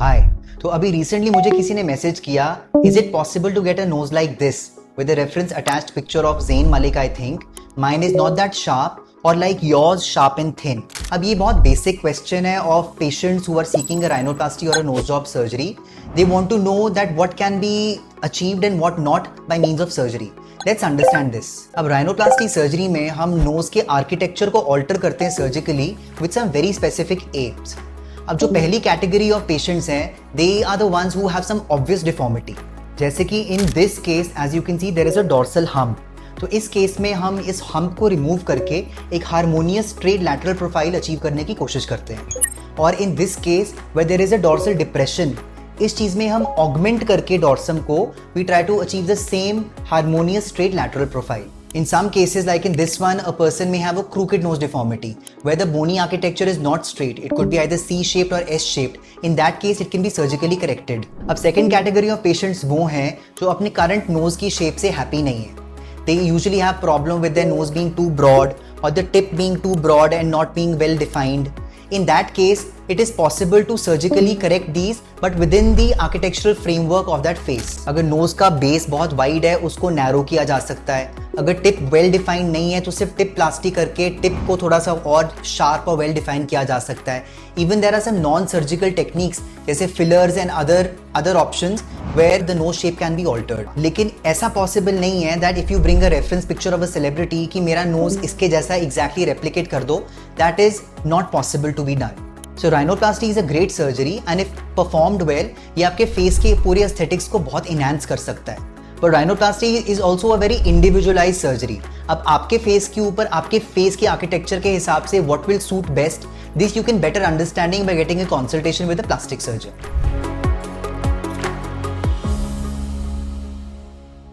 हाय। तो अभी रिसेंटली मुझे किसी ने मैसेज किया, is it possible to get a nose like this with a reference attached picture of Zayn Malik I think. Mine is not that sharp or like yours sharp and thin. अब ये बहुत basic question है of patients who are seeking a rhinoplasty और a nose job surgery. They want to know that what can be achieved and what not by means of surgery. Let's understand this. अब rhinoplasty surgery में हम nose के architecture को alter करते हैं surgically with some very specific aims. अब जो पहली कैटेगरी ऑफ पेशेंट्स हैं, they are the ones who have some obvious deformity. जैसे कि in this case as you can see there is a dorsal hump. तो इस केस में हम इस हम्प को रिमूव करके एक harmonious straight lateral profile achieve करने की कोशिश करते हैं. और in this case where there is a dorsal depression, इस चीज में हम ऑगमेंट करके डॉर्सम को we try to achieve the same harmonious straight lateral profile. In some cases, like in this one, a person may have a crooked nose deformity where the bony architecture is not straight. It could be either C-shaped or S-shaped. In that case, it can be surgically corrected. अब second category of patients वो हैं जो अपने current nose की shape से happy नहीं है. They usually have problem with their nose being too broad or the tip being too broad and not being well defined. In that case, it is possible to surgically correct these, but within the architectural framework of that face. अगर nose का base बहुत wide है, उसको narrow किया जा सकता है. अगर टिप वेल डिफाइंड नहीं है तो सिर्फ टिप प्लास्टी करके टिप को थोड़ा सा और शार्प और वेल डिफाइन किया जा सकता है. Even there are some non surgical techniques जैसे fillers and other options where the nose shape can be altered. लेकिन ऐसा पॉसिबल नहीं है that if you bring a reference picture of a celebrity कि मेरा नोज इसके जैसा एग्जैक्टली रेप्लिकेट कर दो, that is not possible to be done. So rhinoplasty is a great surgery and if performed well, ये आपके फेस के पूरे एस्थेटिक्स को बहुत इनहैंस कर सकता है. But rhinoplasty is also a very individualized surgery. अब आपके फेस के ऊपर आपके फेस के आर्किटेक्चर के हिसाब से what will suit best, this you can better understanding by getting a consultation with a plastic surgeon.